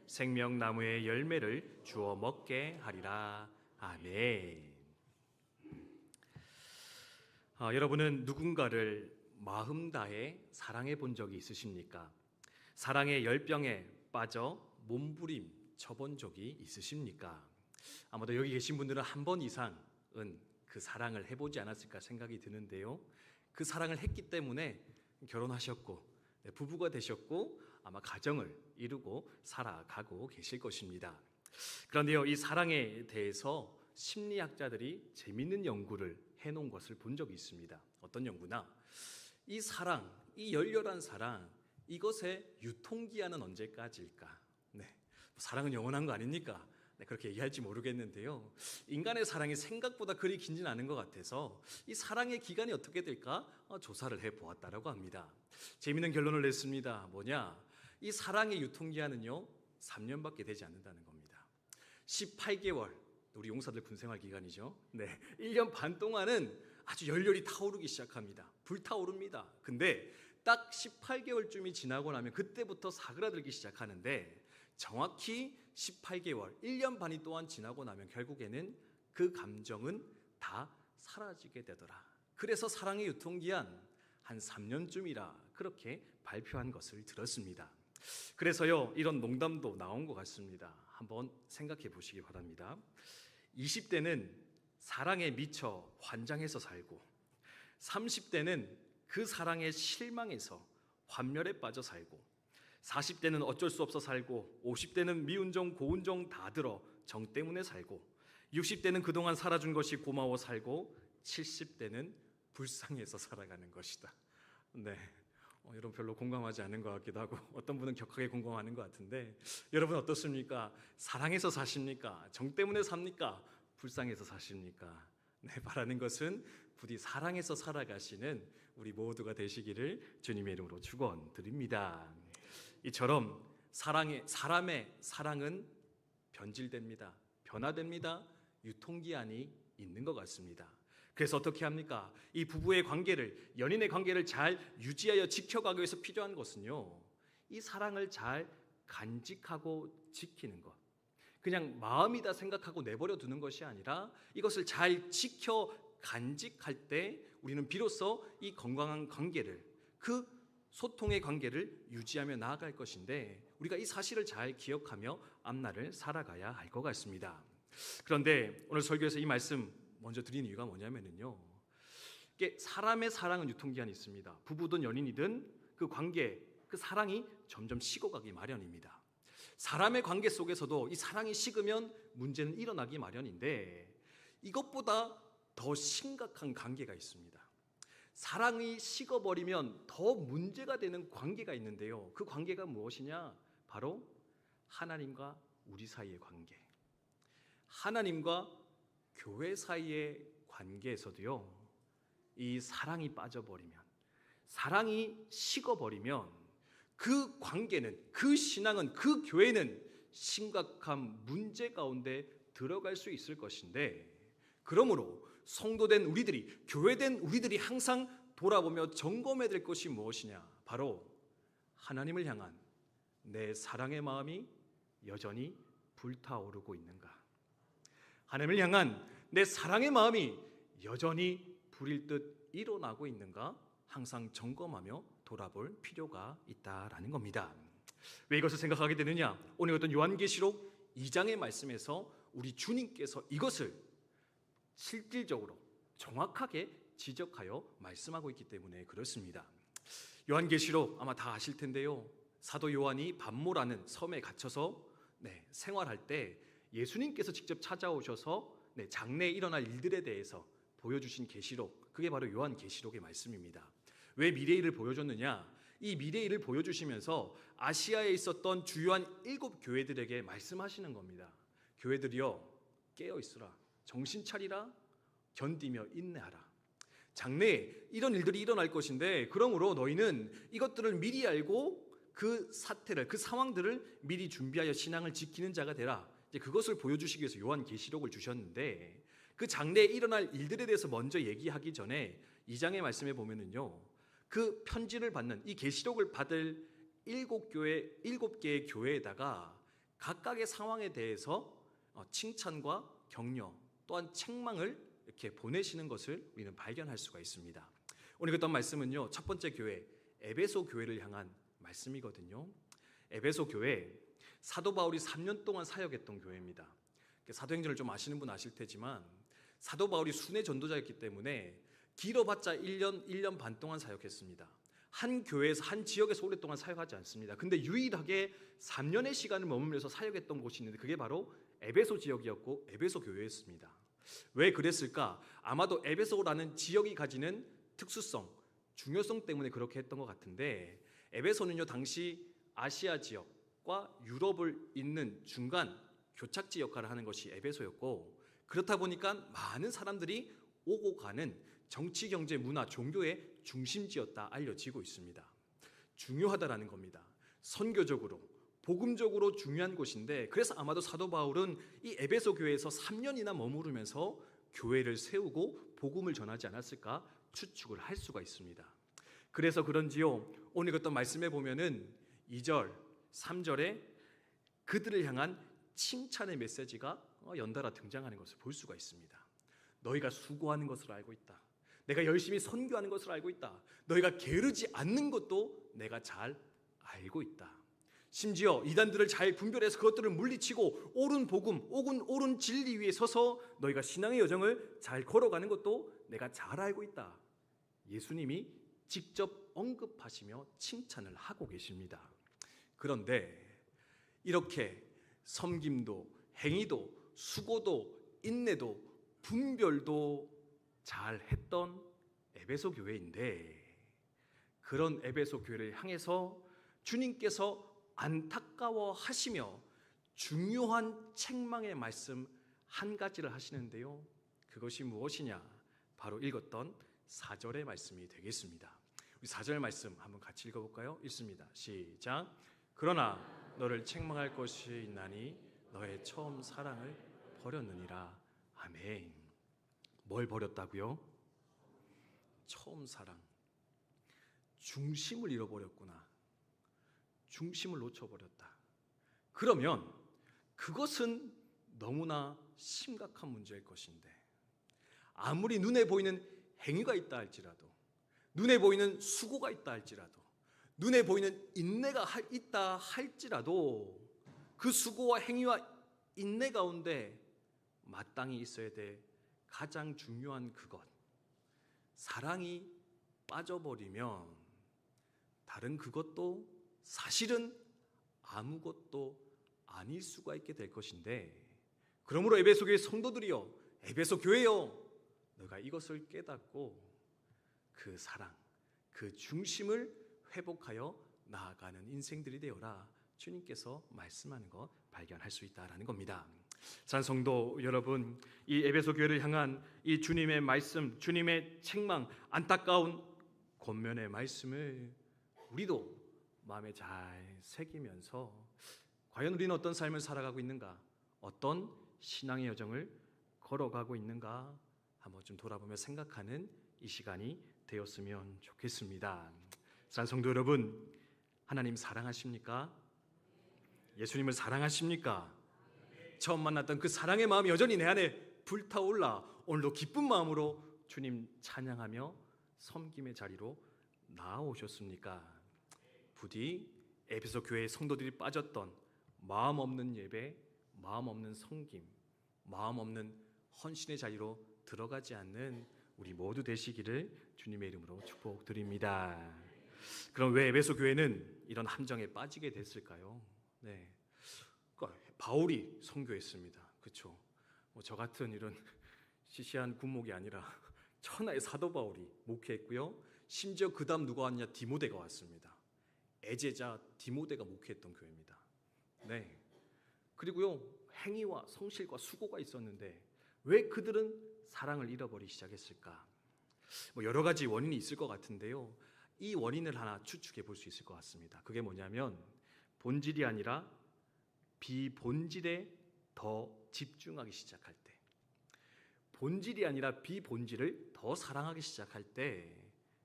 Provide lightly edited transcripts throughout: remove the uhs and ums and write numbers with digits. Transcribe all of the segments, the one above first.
생명나무의 열매를 주어 먹게 하리라. 아멘. 여러분은 누군가를 마음 다해 사랑해 본 적이 있으십니까? 사랑의 열병에 빠져 몸부림 쳐본 적이 있으십니까? 아마도 여기 계신 분들은 한 번 이상은 그 사랑을 해보지 않았을까 생각이 드는데요. 그 사랑을 했기 때문에 결혼하셨고 부부가 되셨고 아마 가정을 이루고 살아가고 계실 것입니다. 그런데요, 이 사랑에 대해서 심리학자들이 재미있는 연구를 해놓은 것을 본 적이 있습니다. 어떤 연구나, 이 사랑, 이 열렬한 사랑, 이것의 유통기한은 언제까지일까? 사랑은 영원한 거 아닙니까? 그렇게 얘기할지 모르겠는데요, 인간의 사랑이 생각보다 그리 긴진 않은 것 같아서 이 사랑의 기간이 어떻게 될까 조사를 해보았다라고 합니다. 재미있는 결론을 냈습니다. 뭐냐? 이 사랑의 유통기한은요 3년밖에 되지 않는다는 겁니다. 18개월, 우리 용사들 군생활 기간이죠. 1년 반 동안은 아주 열렬히 타오르기 시작합니다. 불타오릅니다. 근데 딱 18개월쯤이 지나고 나면 그때부터 사그라들기 시작하는데, 정확히 18개월, 1년 반이 또한 지나고 나면 결국에는 그 감정은 다 사라지게 되더라. 그래서 사랑의 유통기한 한 3년쯤이라 그렇게 발표한 것을 들었습니다. 그래서요, 이런 농담도 나온 것 같습니다. 한번 생각해 보시기 바랍니다. 20대는 사랑에 미쳐 환장해서 살고, 30대는 그 사랑에 실망해서 환멸에 빠져 살고, 40대는 어쩔 수 없어 살고, 50대는 미운정 고운정 다 들어 정 때문에 살고, 60대는 그동안 살아준 것이 고마워 살고, 70대는 불쌍해서 살아가는 것이다. 여러분 별로 공감하지 않는 것 같기도 하고, 어떤 분은 격하게 공감하는 것 같은데, 여러분 어떻습니까? 사랑해서 사십니까? 정 때문에 삽니까? 불쌍해서 사십니까? 바라는 것은 부디 사랑해서 살아가시는 우리 모두가 되시기를 주님의 이름으로 축원드립니다. 이처럼 사람의 사랑은 변질됩니다. 변화됩니다. 유통기한이 있는 것 같습니다. 그래서 어떻게 합니까? 이 부부의 관계를, 연인의 관계를 잘 유지하여 지켜가기 위해서 필요한 것은요, 이 사랑을 잘 간직하고 지키는 것. 그냥 마음이다 생각하고 내버려 두는 것이 아니라 이것을 잘 지켜 간직할 때 우리는 비로소 이 건강한 관계를, 그 소통의 관계를 유지하며 나아갈 것인데, 우리가 이 사실을 잘 기억하며 앞날을 살아가야 할 것 같습니다. 그런데 오늘 설교에서 이 말씀 먼저 드린 이유가 뭐냐면요, 이게 사람의 사랑은 유통기한이 있습니다. 부부든 연인이든 그 관계, 그 사랑이 점점 식어가기 마련입니다. 사람의 관계 속에서도 이 사랑이 식으면 문제는 일어나기 마련인데, 이것보다 더 심각한 관계가 있습니다. 사랑이 식어버리면 더 문제가 되는 관계가 있는데요, 그 관계가 무엇이냐? 바로 하나님과 우리 사이의 관계, 하나님과 교회 사이의 관계에서도요, 이 사랑이 빠져버리면, 사랑이 식어버리면 그 관계는, 그 신앙은, 그 교회는 심각한 문제 가운데 들어갈 수 있을 것인데, 그러므로 성도된 우리들이, 교회된 우리들이 항상 돌아보며 점검해야 될 것이 무엇이냐? 바로 하나님을 향한 내 사랑의 마음이 여전히 불타오르고 있는가? 하나님을 향한 내 사랑의 마음이 여전히 불일 듯 일어나고 있는가? 항상 점검하며 돌아볼 필요가 있다라는 겁니다. 왜 이것을 생각하게 되느냐? 오늘 어떤 요한계시록 2장의 말씀에서 우리 주님께서 이것을 실질적으로 정확하게 지적하여 말씀하고 있기 때문에 그렇습니다. 요한계시록 아마 다 아실 텐데요, 사도 요한이 반모라는 섬에 갇혀서 생활할 때 예수님께서 직접 찾아오셔서 장래에 일어날 일들에 대해서 보여주신 계시록, 그게 바로 요한계시록의 말씀입니다. 왜 미래일을 보여줬느냐? 이 미래일을 보여주시면서 아시아에 있었던 주요한 7 교회들에게 말씀하시는 겁니다. 교회들이여, 깨어있으라, 정신 차리라, 견디며 인내하라. 장래에 이런 일들이 일어날 것인데, 그러므로 너희는 이것들을 미리 알고 그 사태를, 그 상황들을 미리 준비하여 신앙을 지키는 자가 되라. 이제 그것을 보여주시기 위해서 요한계시록을 주셨는데, 그 장래에 일어날 일들에 대해서 먼저 얘기하기 전에 2장의 말씀에 보면은요, 그 편지를 받는, 이 계시록을 받을 7개의 교회에다가 각각의 상황에 대해서 칭찬과 격려 또한 책망을 이렇게 보내시는 것을 우리는 발견할 수가 있습니다. 오늘 어떤 말씀은요, 첫 번째 교회 에베소 교회를 향한 말씀이거든요. 에베소 교회, 사도 바울이 3년 동안 사역했던 교회입니다. 사도행전을 좀 아시는 분 아실 테지만 사도 바울이 순회 전도자였기 때문에 길어봤자 1년 반 동안 사역했습니다. 한 교회에서 한 지역에서 오랫동안 사역하지 않습니다. 근데 유일하게 3년의 시간을 머물면서 사역했던 곳이 있는데 그게 바로 에베소 지역이었고 에베소 교회였습니다. 왜 그랬을까? 아마도 에베소라는 지역이 가지는 특수성, 중요성 때문에 그렇게 했던 것 같은데, 에베소는요 당시 아시아 지역과 유럽을 잇는 중간 교착지 역할을 하는 것이 에베소였고, 그렇다 보니까 많은 사람들이 오고 가는 정치, 경제, 문화, 종교의 중심지였다 알려지고 있습니다. 중요하다라는 겁니다. 선교적으로, 복음적으로 중요한 곳인데, 그래서 아마도 사도 바울은 이 에베소 교회에서 3년이나 머무르면서 교회를 세우고 복음을 전하지 않았을까 추측을 할 수가 있습니다. 그래서 그런지요, 오늘 어떤 말씀에 보면은 2절, 3절에 그들을 향한 칭찬의 메시지가 연달아 등장하는 것을 볼 수가 있습니다. 너희가 수고하는 것을 알고 있다. 내가 열심히 선교하는 것을 알고 있다. 너희가 게으르지 않는 것도 내가 잘 알고 있다. 심지어 이단들을 잘 분별해서 그것들을 물리치고 옳은 복음, 옳은 진리 위에 서서 너희가 신앙의 여정을 잘 걸어가는 것도 내가 잘 알고 있다. 예수님이 직접 언급하시며 칭찬을 하고 계십니다. 그런데 이렇게 섬김도, 행위도, 수고도, 인내도, 분별도 잘 했던 에베소 교회인데, 그런 에베소 교회를 향해서 주님께서 안타까워하시며 중요한 책망의 말씀 한 가지를 하시는데요, 그것이 무엇이냐? 바로 읽었던 4절의 말씀이 되겠습니다. 우리 4절 말씀 한번 같이 읽어볼까요? 읽습니다. 시작. 그러나 너를 책망할 것이 있나니 너의 처음 사랑을 버렸느니라. 아멘. 뭘 버렸다고요? 처음 사랑. 중심을 잃어버렸구나. 중심을 놓쳐버렸다. 그러면 그것은 너무나 심각한 문제일 것인데, 아무리 눈에 보이는 행위가 있다 할지라도, 눈에 보이는 수고가 있다 할지라도, 눈에 보이는 인내가 있다 할지라도, 그 수고와 행위와 인내 가운데 마땅히 있어야 될 가장 중요한 그것, 사랑이 빠져버리면 다른 그것도 사실은 아무것도 아닐 수가 있게 될 것인데, 그러므로 에베소 교회 성도들이여, 에베소 교회여, 너가 이것을 깨닫고 그 사랑, 그 중심을 회복하여 나아가는 인생들이 되어라. 주님께서 말씀하는 것 발견할 수 있다라는 겁니다. 사랑하는 성도 여러분, 이 에베소 교회를 향한 이 주님의 말씀, 주님의 책망, 안타까운 권면의 말씀을 우리도 마음에 잘 새기면서 과연 우리는 어떤 삶을 살아가고 있는가, 어떤 신앙의 여정을 걸어가고 있는가 한번 좀 돌아보며 생각하는 이 시간이 되었으면 좋겠습니다. 사랑하는 성도 여러분, 하나님 사랑하십니까? 예수님을 사랑하십니까? 처음 만났던 그 사랑의 마음이 여전히 내 안에 불타올라 오늘도 기쁜 마음으로 주님 찬양하며 섬김의 자리로 나아오셨습니까? 부디 에베소 교회의 성도들이 빠졌던 마음 없는 예배, 마음 없는 섬김, 마음 없는 헌신의 자리로 들어가지 않는 우리 모두 되시기를 주님의 이름으로 축복드립니다. 그럼 왜 에베소 교회는 이런 함정에 빠지게 됐을까요? 네, 그러니까 바울이 선교했습니다. 그렇죠? 저 같은 이런 시시한 군목이 아니라 천하의 사도 바울이 목회했고요. 심지어 그 다음 누가 왔냐? 디모데가 왔습니다. 애제자 디모데가 목회했던 교회입니다. 네. 그리고요, 행위와 성실과 수고가 있었는데 왜 그들은 사랑을 잃어버리기 시작했을까? 여러 가지 원인이 있을 것 같은데요, 이 원인을 하나 추측해 볼 수 있을 것 같습니다. 그게 뭐냐면 본질이 아니라 비본질에 더 집중하기 시작할 때, 본질이 아니라 비본질을 더 사랑하기 시작할 때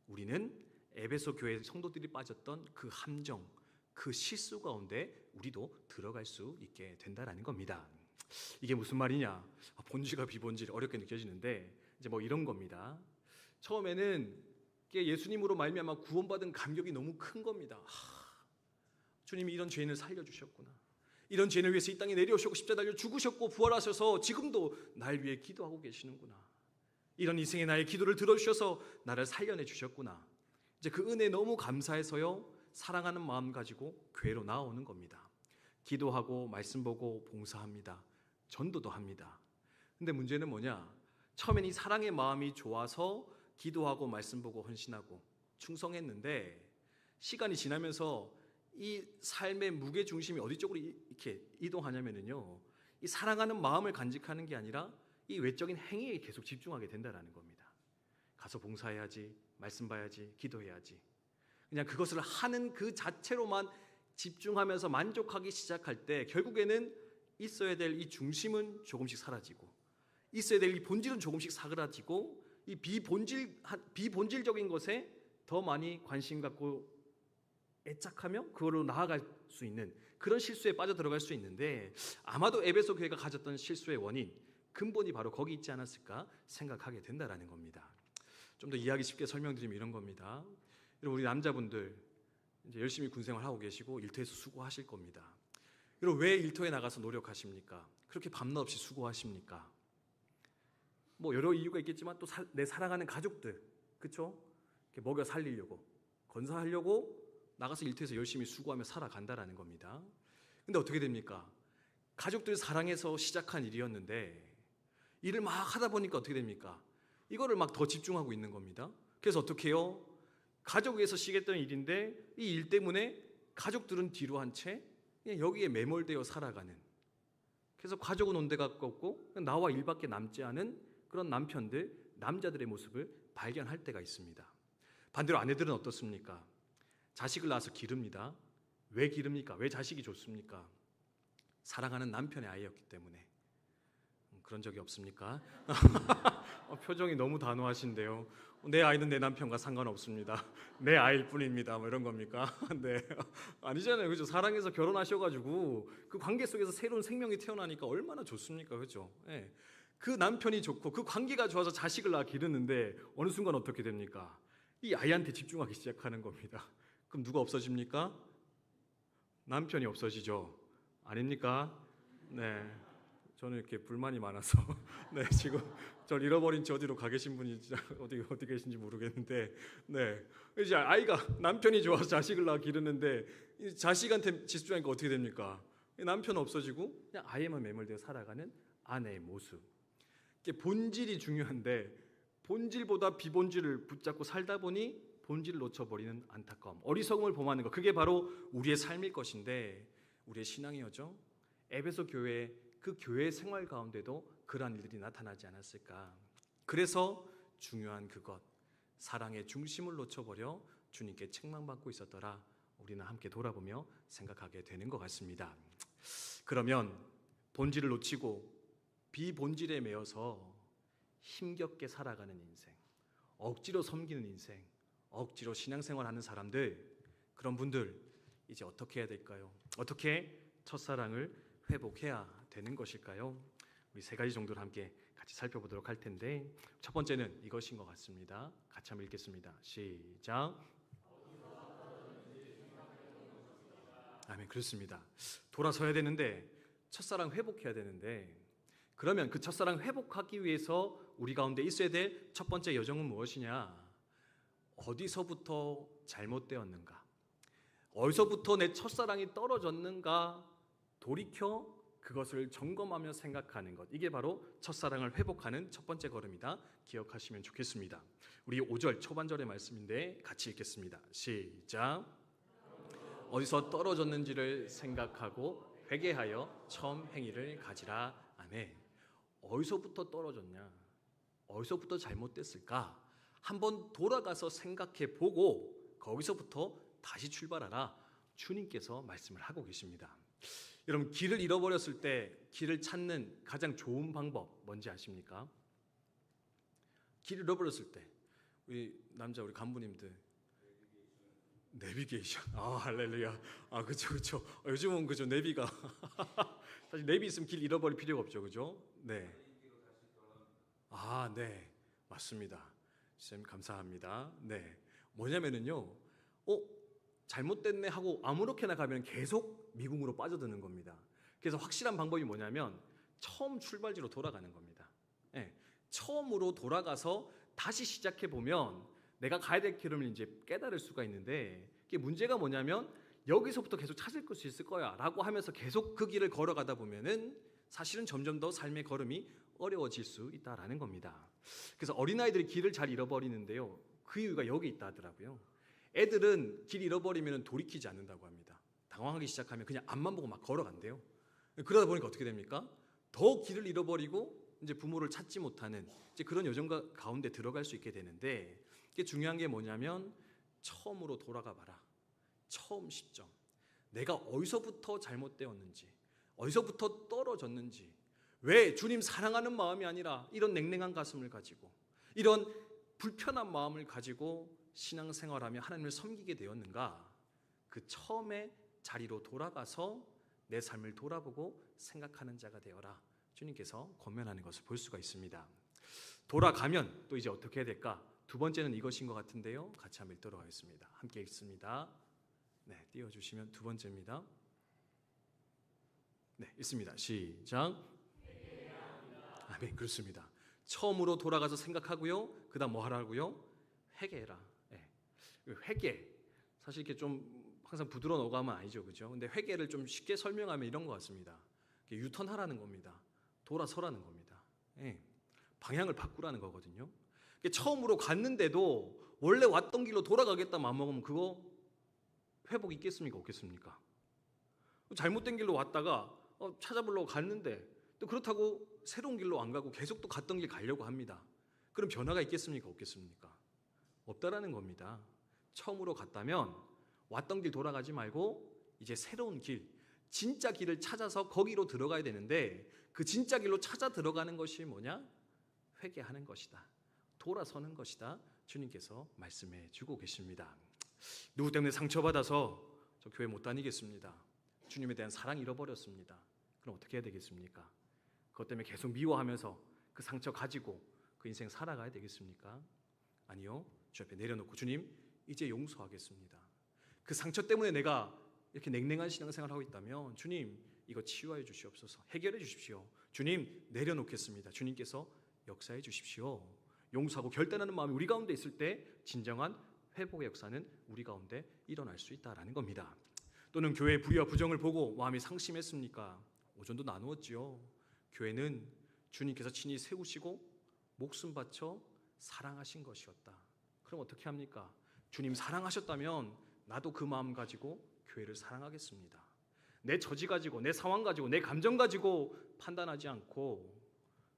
우리는 에베소 교회 성도들이 빠졌던 그 함정, 그 실수 가운데 우리도 들어갈 수 있게 된다라는 겁니다. 이게 무슨 말이냐? 본질과 비본질 어렵게 느껴지는데 이제 뭐 이런 겁니다. 처음에는 예수님으로 말미암아 구원받은 감격이 너무 큰 겁니다. 주님이 이런 죄인을 살려주셨구나. 이런 죄인을 위해서 이 땅에 내려오셨고 십자가에 달려 죽으셨고 부활하셔서 지금도 날 위해 기도하고 계시는구나. 이런 인생의 나의 기도를 들어주셔서 나를 살려내 주셨구나. 이제 그 은혜에 너무 감사해서요, 사랑하는 마음 가지고 교회로 나오는 겁니다. 기도하고 말씀 보고 봉사합니다. 전도도 합니다. 근데 문제는 뭐냐? 처음엔 이 사랑의 마음이 좋아서 기도하고 말씀 보고 헌신하고 충성했는데 시간이 지나면서 이 삶의 무게 중심이 어디 쪽으로 이렇게 이동하냐면요, 이 사랑하는 마음을 간직하는 게 아니라 이 외적인 행위에 계속 집중하게 된다는 겁니다. 가서 봉사해야지, 말씀 봐야지, 기도해야지. 그냥 그것을 하는 그 자체로만 집중하면서 만족하기 시작할 때 결국에는 있어야 될 이 중심은 조금씩 사라지고 있어야 될 이 본질은 조금씩 사그라지고 이 비본질적인 것에 더 많이 관심 갖고 애착하며 그거로 나아갈 수 있는 그런 실수에 빠져들어갈 수 있는데, 아마도 에베소 교회가 가졌던 실수의 원인, 근본이 바로 거기 있지 않았을까 생각하게 된다라는 겁니다. 좀 더 이해하기 쉽게 설명드리면 이런 겁니다. 여러분, 우리 남자분들 이제 열심히 군생활 하고 계시고 일터에서 수고하실 겁니다. 여러분, 왜 일터에 나가서 노력하십니까? 그렇게 밤낮 없이 수고하십니까? 뭐 여러 이유가 있겠지만 또 내 사랑하는 가족들, 그렇죠? 먹여 살리려고, 건사하려고 나가서 일터에서 열심히 수고하며 살아간다라는 겁니다. 근데 어떻게 됩니까? 가족들 사랑해서 시작한 일이었는데 일을 막 하다 보니까 어떻게 됩니까? 이거를 막 더 집중하고 있는 겁니다. 그래서 어떻게 해요? 가족 위해서 시겠던 일인데 이 일 때문에 가족들은 뒤로 한 채 그냥 여기에 매몰되어 살아가는, 그래서 가족은 온데가 없고 나와 일밖에 남지 않은 그런 남편들, 남자들의 모습을 발견할 때가 있습니다. 반대로 아내들은 어떻습니까? 자식을 낳아서 기릅니다. 왜 기릅니까? 왜 자식이 좋습니까? 사랑하는 남편의 아이였기 때문에. 그런 적이 없습니까? 표정이 너무 단호하신데요. 내 아이는 내 남편과 상관없습니다. 내 아이일 뿐입니다. 뭐 이런 겁니까? 네, 아니잖아요, 그죠? 사랑해서 결혼하셔가지고 그 관계 속에서 새로운 생명이 태어나니까 얼마나 좋습니까, 그죠? 네. 그 남편이 좋고 그 관계가 좋아서 자식을 낳아 기르는데 어느 순간 어떻게 됩니까? 이 아이한테 집중하기 시작하는 겁니다. 그럼 누가 없어집니까? 남편이 없어지죠. 아닙니까? 네. 저는 이렇게 불만이 많아서 네, 지금 저를 잃어버린 지 어디로 가 계신 분이 어디 계신지 모르겠는데, 네, 이제 아이가 남편이 좋아서 자식을 낳아 기르는데 이 자식한테 집중하니까 어떻게 됩니까? 남편 없어지고 그냥 아이에만 매몰되어 살아가는 아내의 모습. 이게 본질이 중요한데 본질보다 비본질을 붙잡고 살다 보니 본질을 놓쳐버리는 안타까움, 어리석음을 범하는 것, 그게 바로 우리의 삶일 것인데 우리의 신앙이었죠. 에베소 교회, 그 교회 생활 가운데도 그러한 일들이 나타나지 않았을까. 그래서 중요한 그것, 사랑의 중심을 놓쳐버려 주님께 책망받고 있었더라, 우리는 함께 돌아보며 생각하게 되는 것 같습니다. 그러면 본질을 놓치고 비본질에 매여서 힘겹게 살아가는 인생, 억지로 섬기는 인생, 억지로 신앙생활하는 사람들, 그런 분들 이제 어떻게 해야 될까요? 어떻게 첫사랑을 회복해야 되는 것일까요? 우리 세 가지 정도를 함께 같이 살펴보도록 할 텐데, 첫 번째는 이것인 것 같습니다. 같이 한번 읽겠습니다. 시작. 아멘. 그렇습니다. 돌아서야 되는데, 첫사랑 회복해야 되는데, 그러면 그 첫사랑 회복하기 위해서 우리 가운데 있어야 될 첫 번째 여정은 무엇이냐? 어디서부터 잘못되었는가? 어디서부터 내 첫사랑이 떨어졌는가? 돌이켜 그것을 점검하며 생각하는 것, 이게 바로 첫사랑을 회복하는 첫 번째 걸음이다. 기억하시면 좋겠습니다. 우리 5절 초반절의 말씀인데 같이 읽겠습니다. 시작. 어디서 떨어졌는지를 생각하고 회개하여 처음 행위를 가지라. 아멘. 어디서부터 떨어졌냐? 어디서부터 잘못됐을까? 한번 돌아가서 생각해 보고 거기서부터 다시 출발하라, 주님께서 말씀을 하고 계십니다. 여러분, 길을 잃어버렸을 때 길을 찾는 가장 좋은 방법 뭔지 아십니까? 길을 잃어버렸을 때 우리 간부님들 내비게이션. 할렐루야. 그쵸, 그쵸. 요즘은 그죠, 내비가. 사실 내비 있으면 길 잃어버릴 필요가 없죠, 그죠? 네. 네. 맞습니다. 쌤, 감사합니다. 네. 뭐냐면은요, 잘못됐네 하고 아무렇게나 가면 계속 미궁으로 빠져드는 겁니다. 그래서 확실한 방법이 뭐냐면, 처음 출발지로 돌아가는 겁니다. 네. 처음으로 돌아가서 다시 시작해 보면 내가 가야 될 길을 이제 깨달을 수가 있는데, 이게 문제가 뭐냐면 여기서부터 계속 찾을 수 있을 거야 라고 하면서 계속 그 길을 걸어가다 보면은 사실은 점점 더 삶의 걸음이 어려워질 수 있다라는 겁니다. 그래서 어린아이들이 길을 잘 잃어버리는데요, 그 이유가 여기 있다 하더라고요. 애들은 길 잃어버리면 돌이키지 않는다고 합니다. 당황하기 시작하면 그냥 앞만 보고 막 걸어간대요. 그러다 보니까 어떻게 됩니까? 더 길을 잃어버리고 이제 부모를 찾지 못하는 이제 그런 여정 가운데 들어갈 수 있게 되는데, 이게 중요한 게 뭐냐면 처음으로 돌아가 봐라. 처음 시점. 내가 어디서부터 잘못되었는지, 어디서부터 떨어졌는지, 왜 주님 사랑하는 마음이 아니라 이런 냉랭한 가슴을 가지고, 이런 불편한 마음을 가지고 신앙생활하며 하나님을 섬기게 되었는가? 그 처음의 자리로 돌아가서 내 삶을 돌아보고 생각하는 자가 되어라. 주님께서 권면하는 것을 볼 수가 있습니다. 돌아가면 또 이제 어떻게 해야 될까? 두 번째는 이것인 것 같은데요. 같이 한번 읽도록 하겠습니다. 함께 읽습니다. 네, 띄워주시면 두 번째입니다. 네, 읽습니다. 시작. 아멘. 그렇습니다. 처음으로 돌아가서 생각하고요. 그 다음 뭐 하라고요? 회개해라. 네. 회개. 사실 이렇게 좀 항상 부드러운 어감은 아니죠, 그죠? 근데 회개를 좀 쉽게 설명하면 이런 것 같습니다. 유턴하라는 겁니다. 돌아서라는 겁니다. 네. 방향을 바꾸라는 거거든요. 처음으로 갔는데도 원래 왔던 길로 돌아가겠다 마음먹으면 그거 회복 있겠습니까? 없겠습니까? 잘못된 길로 왔다가 찾아보려고 갔는데 또 그렇다고 새로운 길로 안 가고 계속 또 갔던 길 가려고 합니다. 그럼 변화가 있겠습니까? 없겠습니까? 없다라는 겁니다. 처음으로 갔다면 왔던 길 돌아가지 말고 이제 새로운 길, 진짜 길을 찾아서 거기로 들어가야 되는데, 그 진짜 길로 찾아 들어가는 것이 뭐냐? 회개하는 것이다. 돌아서는 것이다. 주님께서 말씀해 주고 계십니다. 누구 때문에 상처받아서 저 교회 못 다니겠습니다. 주님에 대한 사랑 잃어버렸습니다. 그럼 어떻게 해야 되겠습니까? 그것 때문에 계속 미워하면서 그 상처 가지고 그 인생 살아가야 되겠습니까? 아니요. 주 앞에 내려놓고 주님, 이제 용서하겠습니다. 그 상처 때문에 내가 이렇게 냉랭한 신앙생활을 하고 있다면 주님, 이거 치유해 주시옵소서. 해결해 주십시오. 주님, 내려놓겠습니다. 주님께서 역사해 주십시오. 용서하고 결단하는 마음이 우리 가운데 있을 때 진정한 회복의 역사는 우리 가운데 일어날 수 있다라는 겁니다. 또는 교회의 불의와 부정을 보고 마음이 상심했습니까? 오전도 나누었지요. 교회는 주님께서 친히 세우시고 목숨 바쳐 사랑하신 것이었다. 그럼 어떻게 합니까? 주님 사랑하셨다면 나도 그 마음 가지고 교회를 사랑하겠습니다. 내 처지 가지고, 내 상황 가지고, 내 감정 가지고 판단하지 않고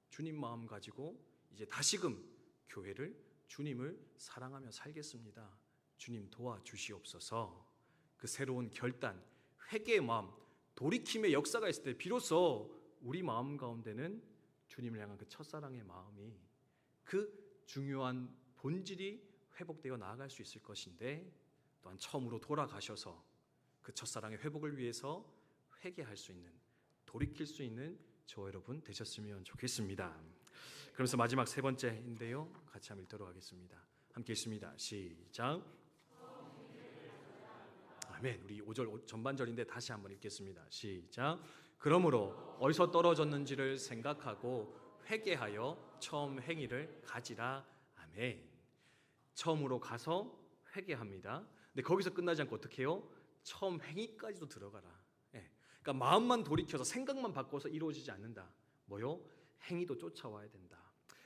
주님 마음 가지고 이제 다시금 교회를, 주님을 사랑하며 살겠습니다. 주님 도와주시옵소서. 그 새로운 결단, 회개의 마음, 돌이킴의 역사가 있을 때 비로소 우리 마음 가운데는 주님을 향한 그 첫사랑의 마음이, 그 중요한 본질이 회복되어 나아갈 수 있을 것인데, 또한 처음으로 돌아가셔서 그 첫사랑의 회복을 위해서 회개할 수 있는, 돌이킬 수 있는 저와 여러분 되셨으면 좋겠습니다. 그러면서 마지막 세 번째인데요, 같이 한번 읽도록 하겠습니다. 함께 읽습니다. 시작. 아멘. 우리 5절 전반절인데 다시 한번 읽겠습니다. 시작. 그러므로 어디서 떨어졌는지를 생각하고 회개하여 처음 행위를 가지라. 아멘. 처음으로 가서 회개합니다. 근데 거기서 끝나지 않고 어떻게 해요? 처음 행위까지도 들어가라. 그러니까 마음만 돌이켜서 생각만 바꿔서 이루어지지 않는다. 뭐요? 행위도 쫓아와야 된다.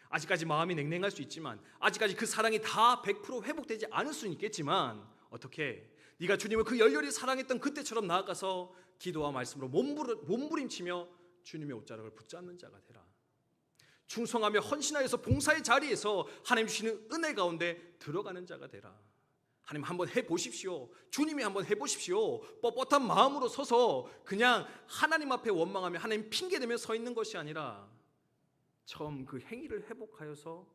아직까지 마음이 냉랭할 수 있지만, 아직까지 그 사랑이 다 100% 회복되지 않을 수는 있겠지만, 어떻게? 네가 주님을 그 열렬히 사랑했던 그때처럼 나아가서 기도와 말씀으로 몸부림치며 주님의 옷자락을 붙잡는 자가 되라. 충성하며 헌신하여서 봉사의 자리에서 하나님 주시는 은혜 가운데 들어가는 자가 되라. 하나님 한번 해보십시오. 주님이 한번 해보십시오. 뻣뻣한 마음으로 서서 그냥 하나님 앞에 원망하며 하나님 핑계대며 서 있는 것이 아니라, 처음 그 행위를 회복하여서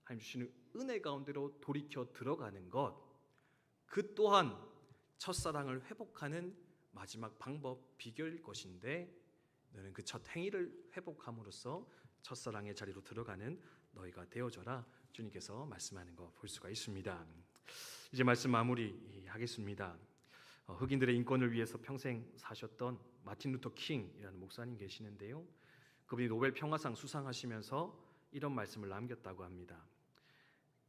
하나님 주시는 은혜 가운데로 돌이켜 들어가는 것, 그 또한 첫사랑을 회복하는 마지막 방법, 비결일 것인데 너는 그 첫 행위를 회복함으로써 첫사랑의 자리로 들어가는 너희가 되어져라. 주님께서 말씀하는 거 볼 수가 있습니다. 이제 말씀 마무리하겠습니다. 흑인들의 인권을 위해서 평생 사셨던 마틴 루터 킹이라는 목사님 계시는데요. 그분이 노벨 평화상 수상하시면서 이런 말씀을 남겼다고 합니다.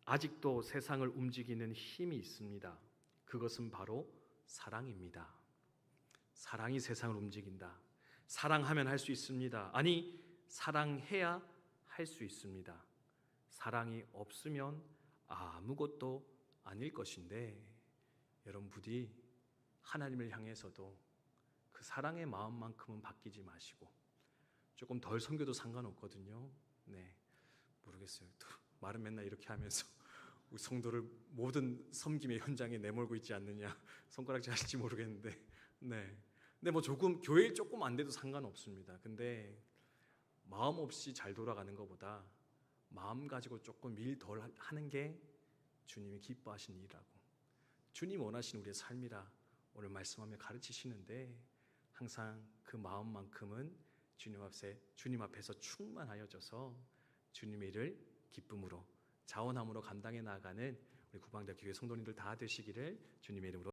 아직도 세상을 움직이는 힘이 있습니다. 그것은 바로 사랑입니다. 사랑이 세상을 움직인다. 사랑하면 할 수 있습니다. 아니, 사랑해야 할 수 있습니다. 사랑이 없으면 아무것도 아닐 것인데 여러분 부디 하나님을 향해서도 그 사랑의 마음만큼은 바뀌지 마시고 조금 덜 섬겨도 상관없거든요. 네, 모르겠어요. 또 말은 맨날 이렇게 하면서 우리 성도를 모든 섬김의 현장에 내몰고 있지 않느냐 손가락질 하실지 모르겠는데 네. 근데 뭐 조금 교회 조금 안 돼도 상관없습니다. 근데 마음 없이 잘 돌아가는 것보다 마음 가지고 조금 일 덜 하는 게 주님이 기뻐하시는 일이라고 주님 원하시는 우리의 삶이라 오늘 말씀하며 가르치시는데 항상 그 마음만큼은 주님 앞에서 충만하여져서 주님의 일을 기쁨으로 자원함으로 감당해 나가는 우리 구방대 교회 성도님들 다 되시기를 주님의 이름으로